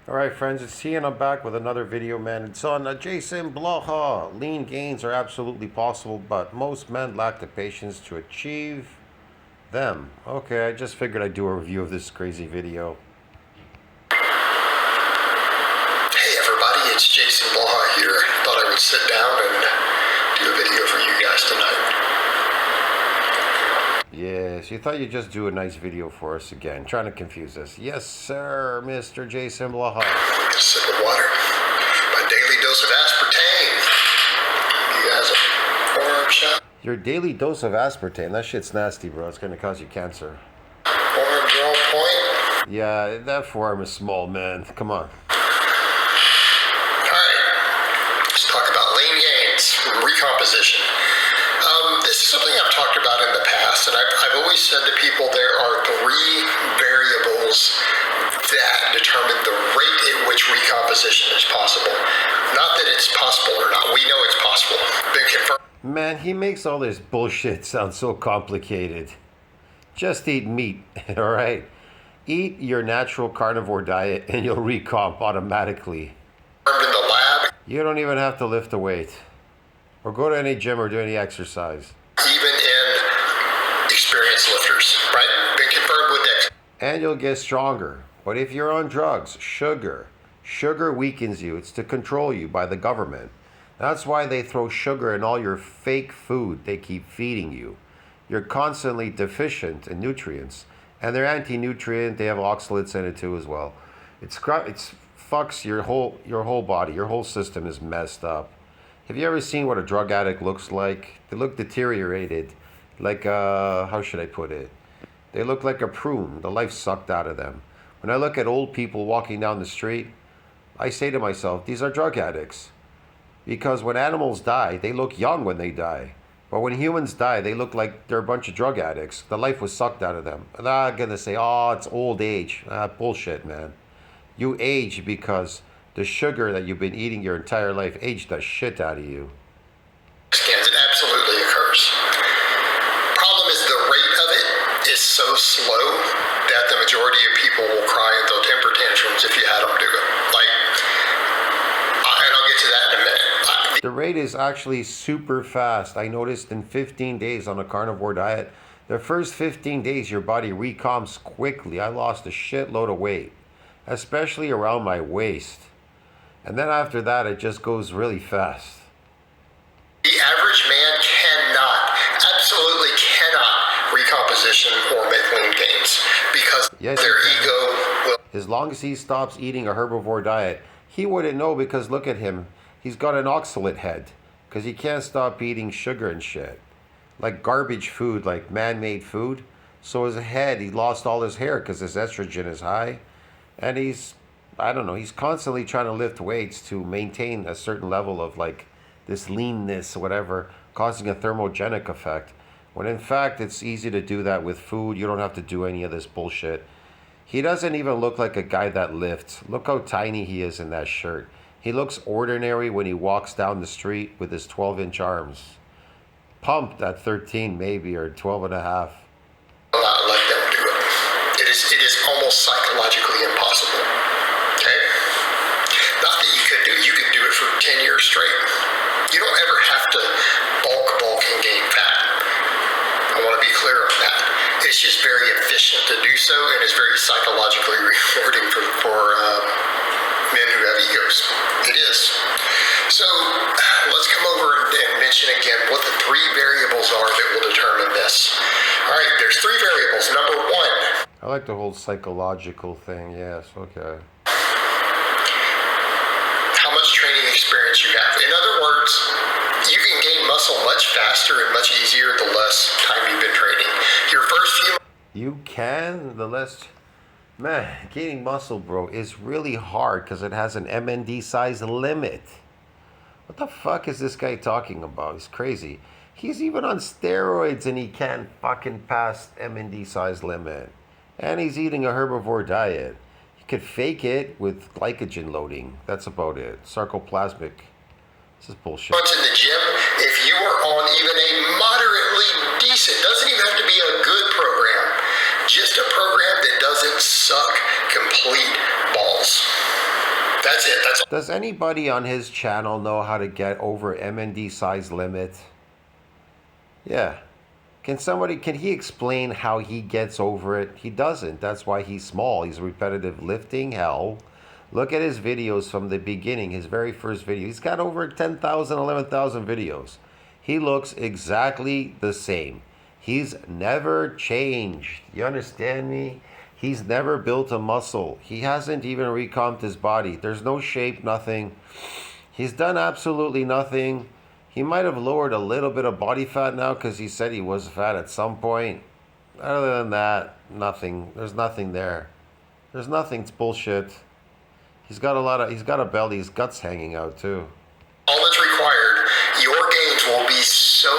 Alright friends, it's T and I'm back with another video, man. It's on Jason Blaha. Lean gains are absolutely possible, but most men lack the patience to achieve them. Okay, I just figured I'd do a review of this crazy video. Hey everybody, it's Jason Blaha here. Thought I would sit down and do a video for you guys tonight. Yes, you thought you'd just do a nice video for us again, trying to confuse us. Yes sir, Mr. Jason Blaha. Get a sip of water. My daily dose of aspartame. You guys a forearm shot? Your daily dose of aspartame, that shit's nasty, bro. It's gonna cause you cancer. Forearms are on point. Yeah, that forearm is small, man. Come on. Alright, let's talk about lean gains, recomposition. This is something I've talked about in the past, and I've always said to people there are three variables that determine the rate at which recomposition is possible. Not that it's possible or not. We know it's possible. Been confirmed. Man, he makes all this bullshit sound so complicated. Just eat meat, alright? Eat your natural carnivore diet and you'll recomp automatically. In the lab, You don't even have to lift a weight. Or go to any gym or do any exercise. even in experienced lifters, right? Been confirmed with Dex. And you'll get stronger. But if you're on drugs, sugar weakens you. It's to control you by the government. That's why they throw sugar in all your fake food they keep feeding you. You're constantly deficient in nutrients. And they're anti-nutrient, they have oxalates in it too as well. It's fucks your whole body, your whole system is messed up. Have you ever seen what a drug addict looks like? They look deteriorated. Like, how should I put it? They look like a prune. The life sucked out of them. When I look at old people walking down the street, I say to myself, these are drug addicts. Because when animals die, they look young when they die. But when humans die, they look like they're a bunch of drug addicts. The life was sucked out of them. And I'm going to say, oh, it's old age. Bullshit, man. You age because the sugar that you've been eating your entire life aged the shit out of you. Scans, it absolutely occurs. Problem is the rate of it is so slow that the majority of people will cry and throw temper tantrums if you had them do it. And I'll get to that in a minute. The rate is actually super fast. I noticed in 15 days on a carnivore diet, the first 15 days your body recomps quickly. I lost a shitload of weight, especially around my waist. And then after that, it just goes really fast. The average man absolutely cannot recomposition or make lean gains because Yes, their he can. ego will. As long as he stops eating a herbivore diet, he wouldn't know because look at him. He's got an oxalate head because he can't stop eating sugar and shit. Like garbage food, like man-made food. So his head, he lost all his hair because his estrogen is high. And he's constantly trying to lift weights to maintain a certain level of like this leanness or whatever, causing a thermogenic effect. When in fact, it's easy to do that with food. You don't have to do any of this bullshit. He doesn't even look like a guy that lifts. Look how tiny he is in that shirt. He looks ordinary when he walks down the street with his 12-inch arms. Pumped at 13 maybe, or 12 and a half. Not let them do it. It is almost psychologically impossible. Okay? Not that you could do it for 10 years straight. You don't ever have to bulk and gain fat. I want to be clear on that. It's just very efficient to do so, and it's very psychologically rewarding for men who have egos. It is. So let's come over and mention again what the three variables are that will determine this. All right, there's three variables. Number one. I like the whole psychological thing, yes, okay. How much training experience you have. In other words, you can gain muscle much faster and much easier the less time you've been training. Your first few. You can, the less... Man, gaining muscle, bro, is really hard because it has an MND size limit. What the fuck is this guy talking about? He's crazy. He's even on steroids and he can't fucking pass MND size limit. And he's eating a herbivore diet. He could fake it with glycogen loading. That's about it. Sarcoplasmic. This is bullshit. Once in the gym, if you are on even a moderately decent, doesn't even have to be a good program, just a program that doesn't suck complete balls. That's it. That's Does anybody on his channel know how to get over MND size limit? Yeah. Can he explain how he gets over it? He doesn't. That's why he's small. He's repetitive lifting hell. Look at his videos from the beginning, his very first video. He's got over 10,000, 11,000 videos. He looks exactly the same. He's never changed. You understand me? He's never built a muscle. He hasn't even recomped his body. There's no shape, nothing. He's done absolutely nothing. He might have lowered a little bit of body fat now because he said he was fat at some point. Other than that, nothing. There's nothing there. There's nothing. It's bullshit. He's got a belly. His guts hanging out too. all that's required. Your gains will be so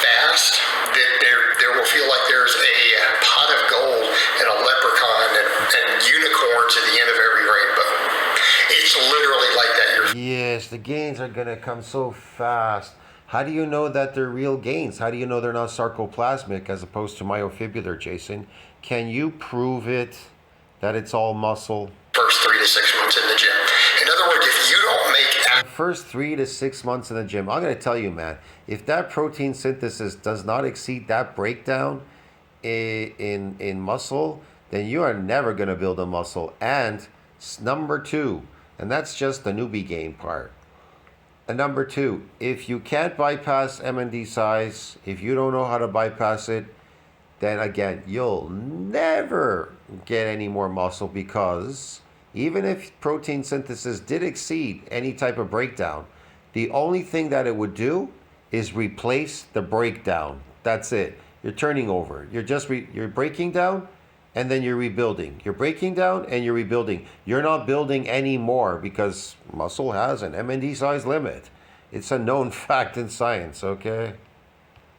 fast that there will feel like there's a pot of gold and a leprechaun and unicorns at the end of every rainbow. It's literally like that. Yes, the gains are gonna come so fast. How do you know that they're real gains? How do you know they're not sarcoplasmic as opposed to myofibrillar, Jason? Can you prove it that it's all muscle? First 3 to 6 months in the gym. In other words, if you don't make The first 3 to 6 months in the gym, I'm gonna tell you, man, if that protein synthesis does not exceed that breakdown in muscle, then you are never gonna build a muscle. And number 2, and that's just the newbie gain part. And number 2, if you can't bypass MND size, if you don't know how to bypass it, then again, you'll never get any more muscle, because even if protein synthesis did exceed any type of breakdown, the only thing that it would do is replace the breakdown. That's it. You're turning over. You're breaking down and then you're rebuilding. You're breaking down and you're rebuilding. You're not building any more because muscle has an MND size limit. It's a known fact in science, okay?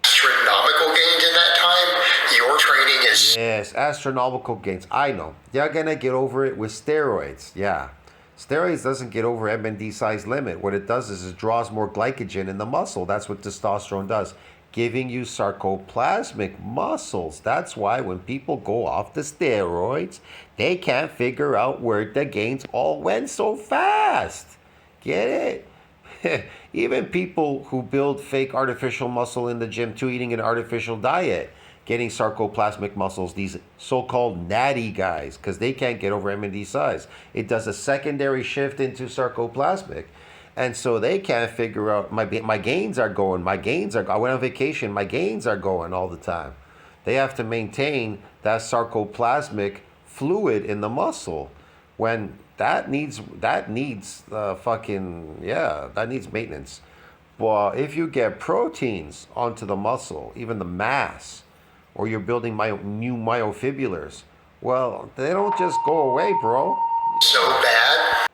astronomical gains in that time, your training is Yes, astronomical gains. I know. You're gonna get over it with steroids. Yeah. Steroids doesn't get over MND size limit. What it does is it draws more glycogen in the muscle. That's what testosterone does, giving you sarcoplasmic muscles. That's why when people go off the steroids, they can't figure out where the gains all went so fast. Get it? Even people who build fake artificial muscle in the gym too, eating an artificial diet, getting sarcoplasmic muscles, these so-called natty guys, because they can't get over MND size. It does a secondary shift into sarcoplasmic. And so they can't figure out, my gains are going, I went on vacation, my gains are going all the time. They have to maintain that sarcoplasmic fluid in the muscle when that needs maintenance. Well, if you get proteins onto the muscle, even the mass, or you're building new myofibrillars, well, they don't just go away, bro. so bad.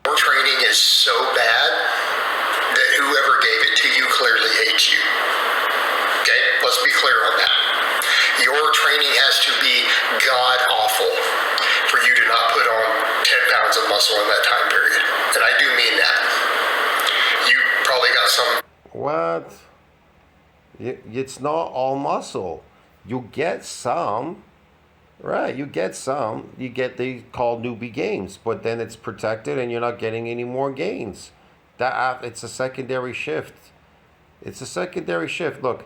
Your training is so bad that whoever gave it to you clearly hates you. Okay? Let's be clear on that. Your training has to be god awful for you to not put on 10 pounds of muscle in that time period. And I do mean that. You probably got some. What? It's not all muscle. You get some, right? You get some. You get the called newbie gains, but then it's protected, and you're not getting any more gains. It's a secondary shift. It's a secondary shift. Look,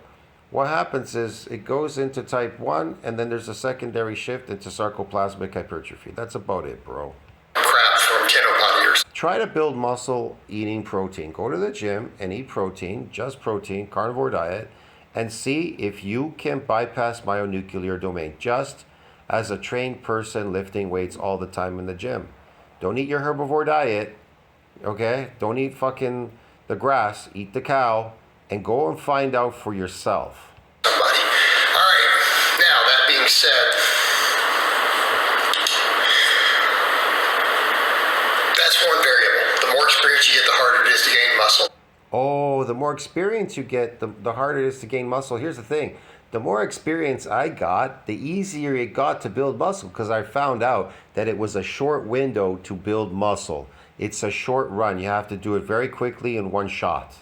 what happens is it goes into type 1, and then there's a secondary shift into sarcoplasmic hypertrophy. That's about it, bro. Crap from tenobodyers. Try to build muscle eating protein. Go to the gym and eat protein, just protein, carnivore diet, and see if you can bypass myonuclear domain, just as a trained person lifting weights all the time in the gym. Don't eat your herbivore diet, okay? Don't eat fucking the grass, eat the cow, and go and find out for yourself. Somebody. All right. Now, that being said, that's one variable. The more experience you get, the harder it is to gain muscle. Oh, the more experience you get, the harder it is to gain muscle. Here's the thing. The more experience I got, the easier it got to build muscle, because I found out that it was a short window to build muscle. It's a short run. You have to do it very quickly in one shot.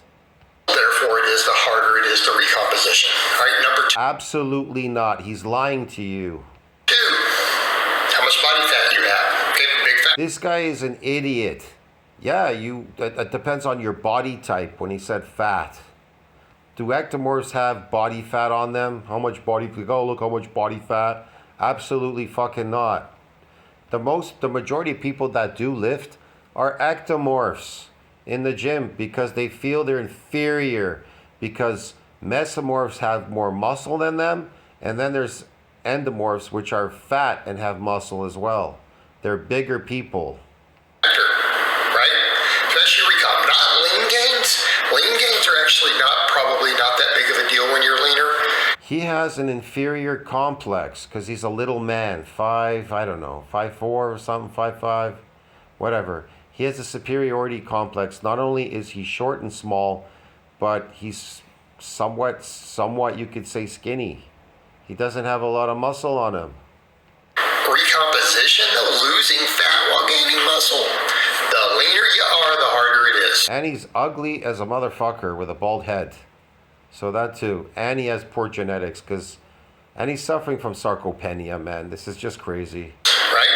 Therefore, it is the harder it is to recomposition. All right, number Absolutely not. He's lying to you. 2, how much body fat you have. Okay, big fat. This guy is an idiot. Yeah, it depends on your body type when he said fat. Do ectomorphs have body fat on them? How much body? Oh, look how much body fat. Absolutely fucking not. The majority of people that do lift are ectomorphs in the gym because they feel they're inferior because mesomorphs have more muscle than them, and then there's endomorphs which are fat and have muscle as well. They're bigger people. Right? Especially recomp. Not lean gains. Lean gains are actually probably not that big of a deal when you're leaner. He has an inferior complex because he's a little man, 5'4" or something, 5'5", whatever. He has a superiority complex. Not only is he short and small, but he's somewhat you could say skinny. He doesn't have a lot of muscle on him. Recomposition, though, losing fat while gaining muscle. The leaner you are, the harder it is. And he's ugly as a motherfucker with a bald head. So that too. And he has poor genetics and he's suffering from sarcopenia, man. This is just crazy. Right?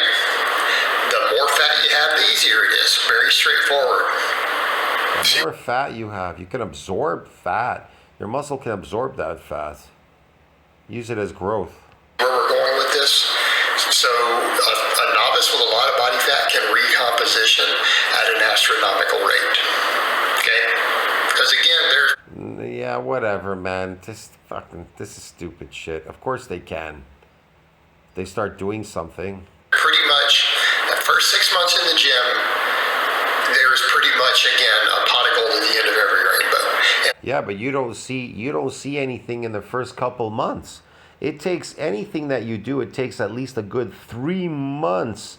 The more fat you have, the easier it is. Very straightforward. The more fat you have, you can absorb fat. Your muscle can absorb that fat. Use it as growth. Where we're going with this? So a novice with a lot of body fat can recomposition at an astronomical rate. Okay? Because again, there's... Yeah, whatever, man. This is stupid shit. Of course they can. They start doing something. Pretty much, the first 6 months in the gym, there's pretty much, again, a pot of gold at the end of every rainbow. Yeah, but you don't see anything in the first couple months. It takes anything that you do, it takes at least a good 3 months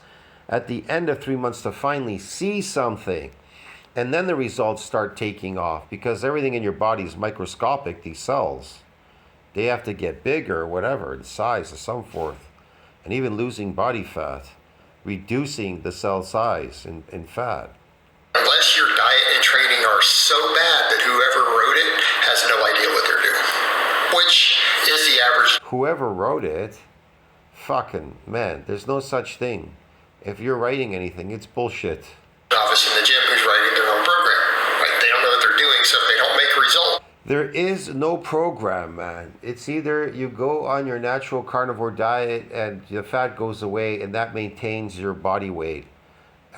at the end of 3 months to finally see something. And then the results start taking off because everything in your body is microscopic, these cells. They have to get bigger or whatever in size or so forth. And even losing body fat, reducing the cell size in fat. Unless your diet and training are so bad that whoever wrote it has no idea what they're doing. Which is the average. Whoever wrote it, fucking man, there's no such thing. If you're writing anything, it's bullshit. Novice in the gym who's writing their own program. Right? They don't know what they're doing, so if they don't make a result. There is no program, man. It's either you go on your natural carnivore diet and the fat goes away and that maintains your body weight.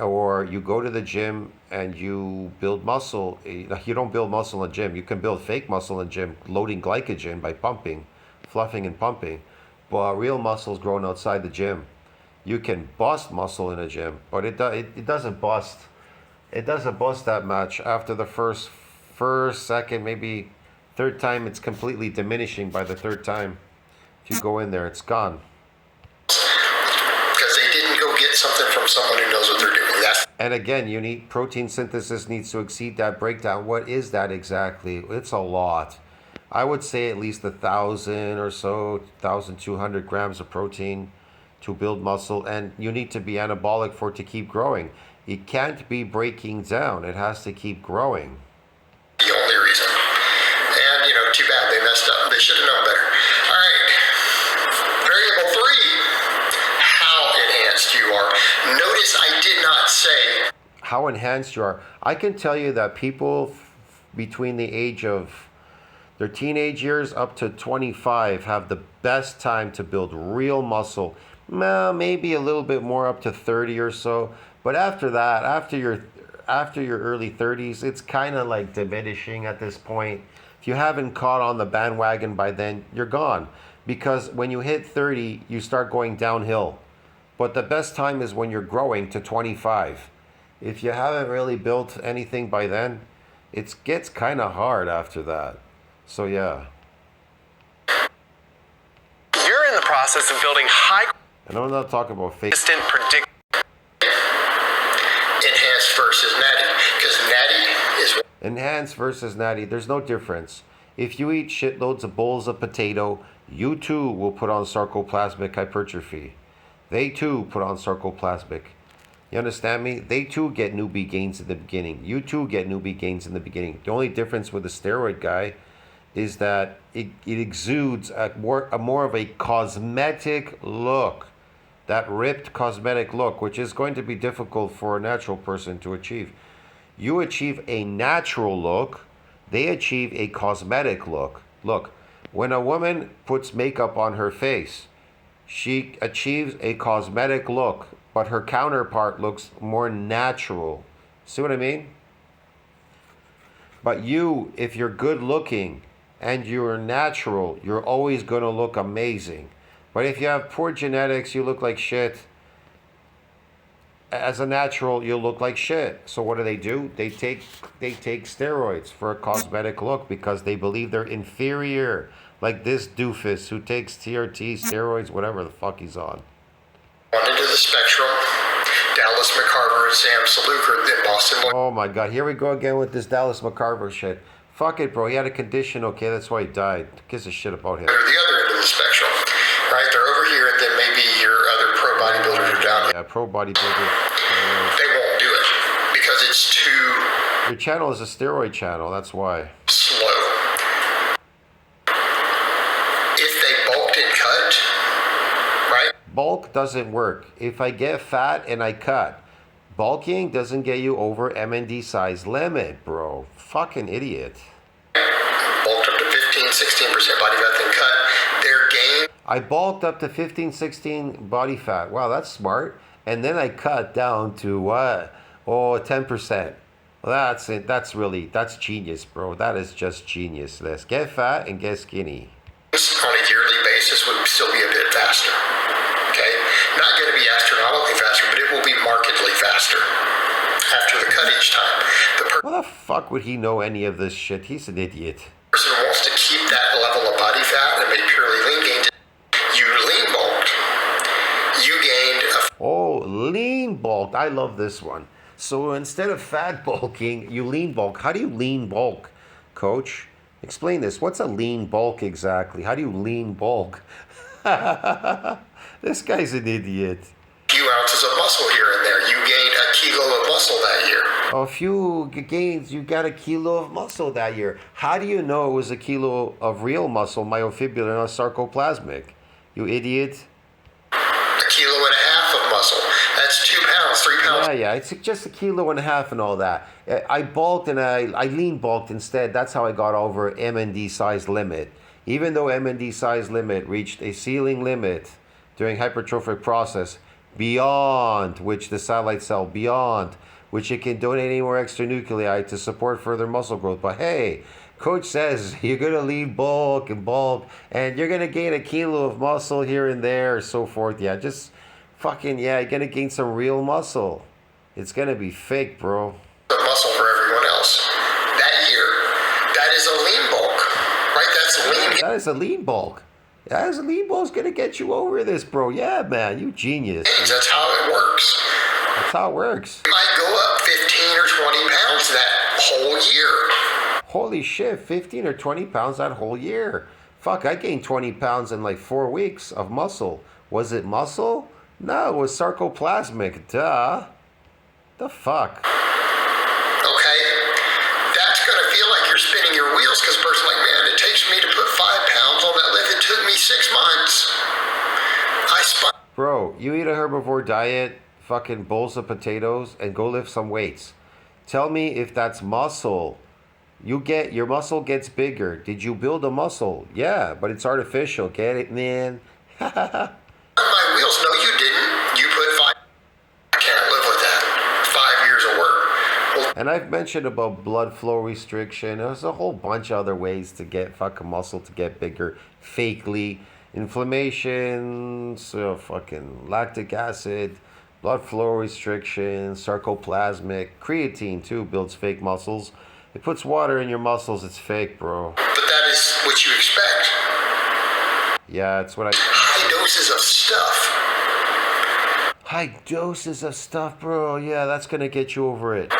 Or you go to the gym and you build muscle. You don't build muscle in the gym. You can build fake muscle in the gym, loading glycogen by pumping, fluffing and pumping. But real muscle is grown outside the gym. You can bust muscle in a gym, but it doesn't bust. It doesn't bust that much. After the first, second, maybe third time, it's completely diminishing by the third time. If you go in there, it's gone. Because they didn't go get something from someone who knows what they're doing. And again, you need protein synthesis needs to exceed that breakdown. What is that exactly? It's a lot. I would say at least 1,000 or so, 1,200 grams of protein to build muscle, and you need to be anabolic for it to keep growing. It can't be breaking down. It has to keep growing. The only reason. And, too bad they messed up. They should have known better. All right. Variable 3, how enhanced you are. Notice I did not say how enhanced you are. I can tell you that people between the age of their teenage years up to 25 have the best time to build real muscle. Well, maybe a little bit more up to 30 or so, but after that, after your early 30s, it's kind of like diminishing at this point. If you haven't caught on the bandwagon by then, you're gone, because when you hit 30, you start going downhill. But the best time is when you're growing to 25. If you haven't really built anything by then, it gets kind of hard after that. So yeah. You're in the process of building high. And I'm not talking about fake. Predict. Enhanced versus natty, because natty is enhanced versus natty. There's no difference. If you eat shitloads of bowls of potato, you too will put on sarcoplasmic hypertrophy. They too put on sarcoplasmic. You understand me? They too get newbie gains in the beginning. You too get newbie gains in the beginning. The only difference with the steroid guy is that it exudes a more of a cosmetic look. That ripped cosmetic look, which is going to be difficult for a natural person to achieve. You achieve a natural look. They achieve a cosmetic look. Look, when a woman puts makeup on her face, she achieves a cosmetic look, but her counterpart looks more natural. See what I mean? But you, if you're good looking and you're natural, you're always going to look amazing. But if you have poor genetics, you look like shit. As a natural, you'll look like shit. So what do? They take steroids for a cosmetic look because they believe they're inferior. Like this doofus who takes TRT, steroids, whatever the fuck he's on. One end of the spectrum, Dallas McCarver and Sam Saluker, then Boston. Oh my God, here we go again with this Dallas McCarver shit. Fuck it, bro. He had a condition, okay? That's why he died. Who gives a shit about him? They're the other end of the spectrum, right? They're over here, and then maybe your other pro bodybuilders are down here. Yeah, pro bodybuilder. They won't do it because it's too Your channel is a steroid channel, that's why. slow. If they bulked and cut, right? Bulk doesn't work. If I get fat and I cut, bulking doesn't get you over MND size limit, bro. Fucking idiot. Bulked up to 15-16% body fat, then cut. Their gain. I bulked up to 15, 16 body fat. Wow, that's smart. And then I cut down to what? Oh, 10%. Well, that's it. That's genius, bro. That is just genius. Let's get fat and get skinny. On a yearly basis would still be a bit faster. Okay? Not going to be astronomically faster, but it will be markedly faster after the cut each time. The How the fuck would he know any of this shit? He's an idiot. person who wants to keep that level of body fat and make purely lean gains, you lean bulked. You gained a Oh, lean bulk. I love this one. So instead of fat bulking, you lean bulk. How do you lean bulk, coach? Explain this. What's a lean bulk exactly? How do you lean bulk? This guy's an idiot. few ounces of muscle here and there. You gained a kilo of muscle that year. A few gains, you got a kilo of muscle that year. How do you know it was a kilo of real muscle, myofibular, not sarcoplasmic? You idiot. A kilo and a half of muscle. That's 2 pounds, 3 pounds. Yeah, it's just a kilo and a half and all that. I bulked and I lean bulked instead. That's how I got over MND size limit. Even though MND size limit reached a ceiling limit during hypertrophic process, beyond which the satellite cell, beyond which it can donate any more extra nuclei to support further muscle growth. But hey, coach says you're going to lean bulk, and you're going to gain a kilo of muscle here and there, so forth. Yeah, just fucking, yeah, you're going to gain some real muscle. It's going to be fake, bro. The muscle for everyone else. That year, that is a lean bulk, right? That's lean. That is a lean bulk. That is a lean bulk's going to get you over this, bro. Yeah, man, you genius. That's how it works. That's how it works. You might go up 15 or 20 pounds that whole year. Holy shit, 15 or 20 pounds that whole year. Fuck, I gained 20 pounds in like 4 weeks of muscle. Was it muscle? No, it was sarcoplasmic. Duh. The fuck? Okay? That's going to feel like you're spinning your wheels because a person like, man, it takes me to put 5 pounds on that lift. It took me 6 months. I spun. Bro, you eat a herbivore diet, fucking bowls of potatoes, and go lift some weights. Tell me if that's muscle. Your muscle gets bigger. Did you build a muscle? Yeah, but it's artificial. Get it, man? My wheels, no, you didn't. You put 5. I can't live with that. 5 years of work. Well, And I've mentioned about blood flow restriction. There's a whole bunch of other ways to get fucking muscle to get bigger fakely. Inflammation, so fucking lactic acid, blood flow restriction, sarcoplasmic, creatine too builds fake muscles. It puts water in your muscles. It's fake, bro. but that is what you expect. Yeah, it's what I. High doses of stuff. High doses of stuff, bro. Yeah, that's gonna get you over it.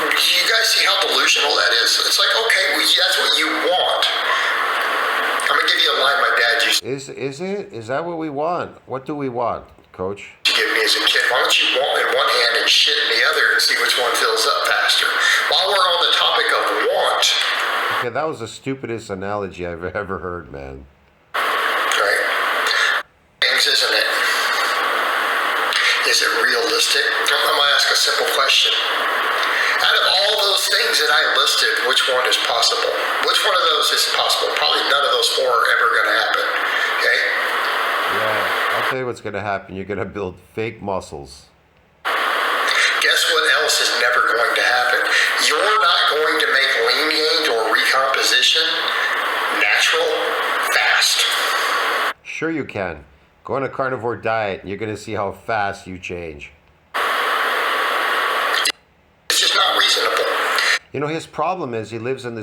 You guys see how delusional that is? It's like, okay, well, that's what you want. I'm gonna give you a line my dad used Is it? Is that what we want? What do we want, coach? to give me as a kid. Why don't you want in one hand and shit in the other and see which one fills up faster? While we're on the topic of want, Okay, that was the stupidest analogy I've ever heard, man. right? Things, isn't it? Is it realistic? I'm going to ask a simple question. Out of all those things that I listed, which one is possible? Which one of those is possible? Probably none of those four are ever going to happen. Okay? Yeah, I'll tell you what's going to happen. You're going to build fake muscles. Guess what else is never going to happen? You're not going to make lean gains or recomposition natural fast. Sure you can. Go on a carnivore diet and you're going to see how fast you change. It's just not reasonable. You know, his problem is he lives in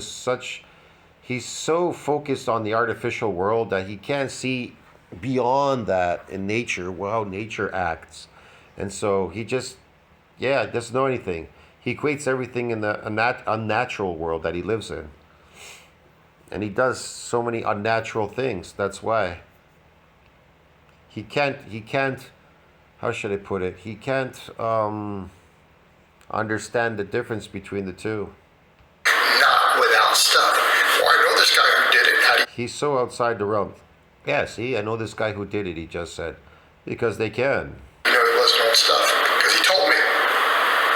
he's so focused on the artificial world that he can't see beyond that in nature, how nature acts. And so he just, doesn't know anything. He equates everything in the unnatural world that he lives in. And he does so many unnatural things. That's why. He can't, how should I put it? He can't understand the difference between the two. Not without stuff. Well, I know this guy who did it. How do you... He's so outside the realm. Yeah, see, I know this guy who did it, he just said. Because they can. You know he wasn't on stuff? Because he told me.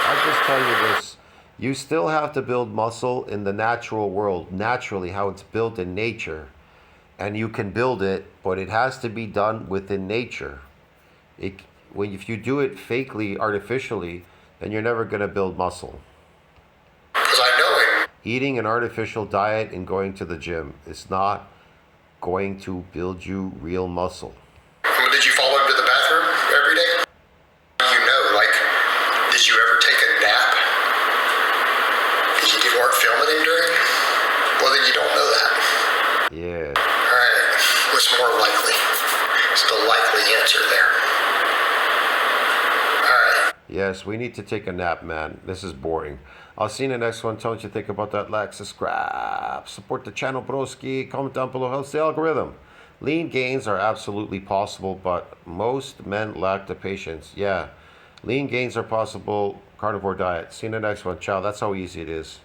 I'll just tell you this. You still have to build muscle in the natural world, naturally, how it's built in nature. And you can build it, but it has to be done within nature. If you do it fakely, artificially, then you're never going to build muscle. Because I know him. Eating an artificial diet and going to the gym is not going to build you real muscle. Did you follow him to the bathroom every day? You know, like, did you ever take a nap? Because you weren't filming him during? Well, then you don't know that. Yeah. All right, what's more likely? What's the likely answer there? All right. Yes, we need to take a nap, man. This is boring. I'll see you in the next one. Tell me what you think about that. Like, subscribe, support the channel, broski. Comment down below. How's the algorithm? Lean gains are absolutely possible, but most men lack the patience. Yeah, lean gains are possible. Carnivore diet. See you in the next one. Ciao. That's how easy it is.